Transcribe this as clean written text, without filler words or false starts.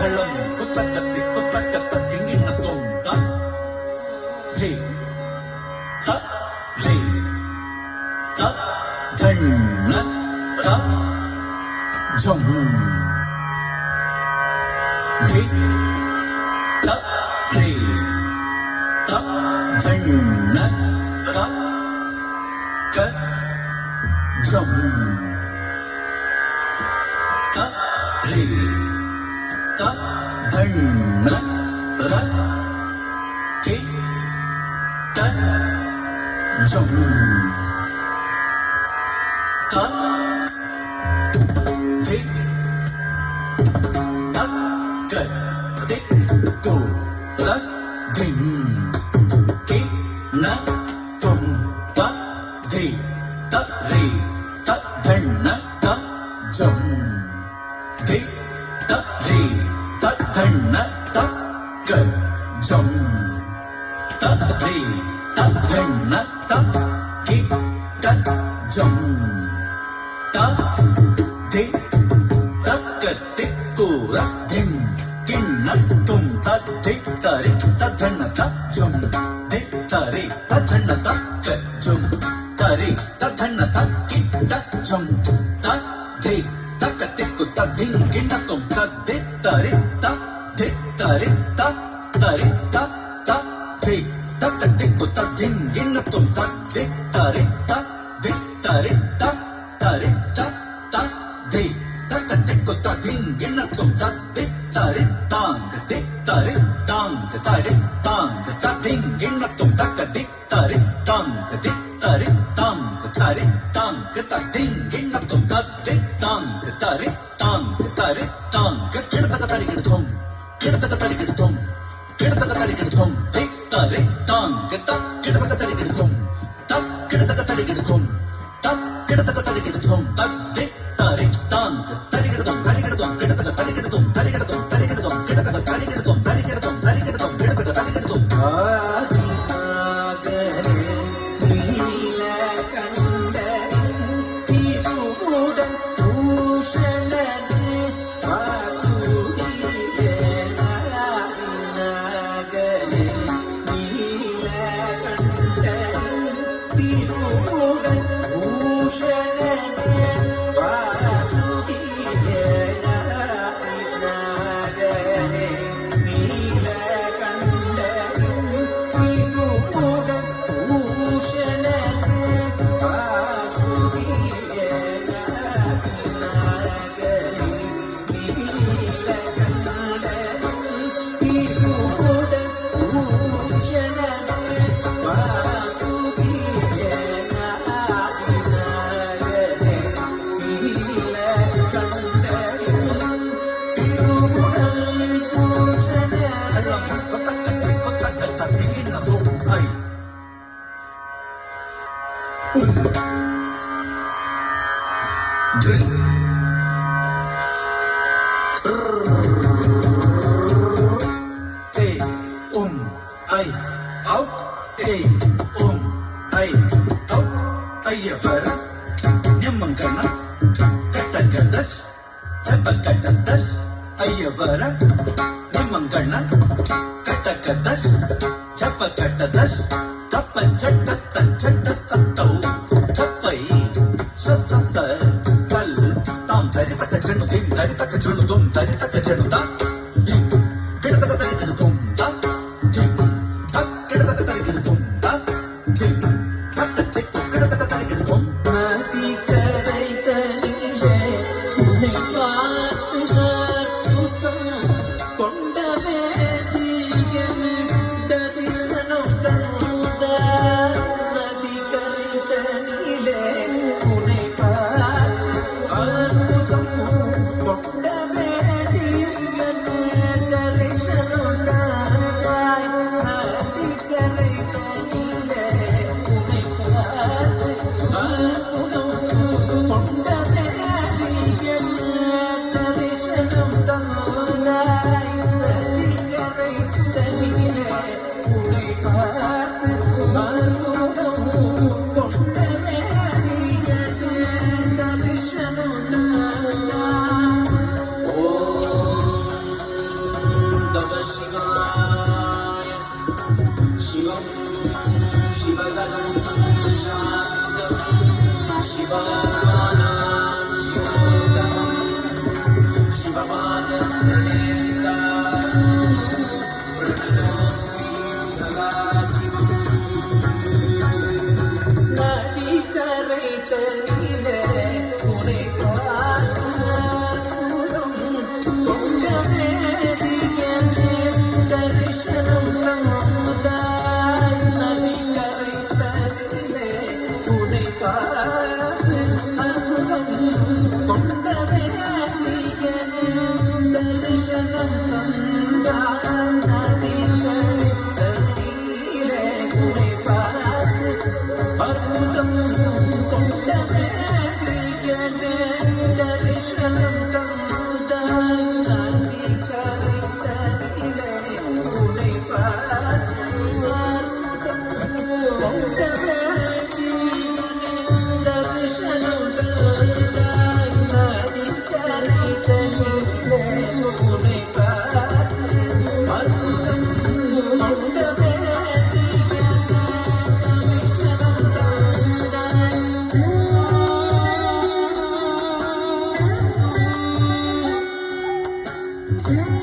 தளம் குத்தக்கத்தி குத்தக்கத்த திங்கின தொம் தம் ஜே த ஜே த தண்ண த ஜம் ஜே த ஜே த தண்ண த க ஜம் த ஜே த தண்ண ர கே த ஜம் த ஜே த க ஜே கு ர தின் கே ந தும் த ஜே த ரே த தண்ண த ஜம் ஜே த ரே த தண்ண த க ஜம் த ரே த தண்ண த கே த ஜம் த ஜே த க தே கு ர தின் கிண்ண தும் த ஜே த ரே த தண்ண த ஜம் ஜே த ரே த தண்ண த க ஜம் த ரே த தண்ண த கே த ஜம் த ஜே த க தே கு த தின் கிண்ண தும் த ஜே த ரே த ஜே த ரே த த ரே த த ஜே த க தே கு த தின் கிண்ண தும் த ஜே த ரே த ஜே த ரே த த ரே த த ஜே த க தே கு த தின் கிண்ண தும் த ஜே த ரே தாங் ஜே த ரே தாங் த ரே தாங் த தின் கிண்ண தும் த க தே த ரே தாங் ஜே த ரே தாங் த ரே தாங் த தின் கிண்ண தும் த ஜே தாங் த ரே தாங் த ரே தாங் கிடத்தக்க தரிகிடுதும் கிடத்தக்க தரிகிடுதும் கிடத்தக்க தரிகிடுதும் ஜே த ரே தாங் த கிடத்தக்க தரிகிடுதும் த கிடத்தக்க தரிகிடுதும் த கிடத்தக்க தரிகிடுதும் த ஜே த ரே தாங் தரிகிடுதும் தரிகிடுதும் கிடத்தக்க தரிகிடுதும் தரிகிடுதும் தரிகிடுதும் கிடத்தக்க தரிகிடுதும் தரிகிடுதும் தரிகிடுதும் கிடத்தக்க தரிகிடுதும் ஐயவர நிம்மங்கண்ண கட்டகதஸ் ஜபகட்டதஸ் ஐயவர நிம்மங்கண்ண கட்டகதஸ் ஜபகட்டதஸ் தப்ப சட்டத்த சட்டத்தத்தௌ தப்பை சசச கல் தாம் தரிதக்க ஜனு திம் தரிதக்க ஜனு தும் தரிதக்க ஜனு தா திம் கிடதக்க தரிகிடு தும் தா திம் தக் கிடதக்க தரிகிடு தும் தா திம் தக்க திக்கு கிடதக்க தரிகிடு தும் நதி கரை தனிலே உன்னை பார்த்து அற்புதம் கொண்ட வேதியன் தரிசனம் தந்த நதி கரை தனிலே உன்னை பார்த்து அற்புதம் கொண்ட வேதியன் தரிசனம் தந்தாய் நதி கரை தனிலே உன்னை பார்த்து அற்புதம் கொண்ட வேதியன் தரிசனம் सर्वात्मानां शिवोत्तमम् शिवपादं प्रणेतारम् प्रणतोऽस्मि सदा शिवम् நதிக்கரை தனிலே உனை பார்க்கும் கொண்டவே திகழே தரிசனம் தந்தாய் நதிக்கரை தனிலே உனை பார்க்கும் கொண்டவே திகழே தரிசனம் தந்தாய் நதிக்கரை தனிலே உனை அற்புதம் கொண்டவே தரிசனம் தந்தாய் நதி கரைத்தனிலே உனை கொண்டவே தரிசனம் தந்தாய் நதி கரைத்தனிலே உனை அற்புதம் கொண்டவே Mm-hmm.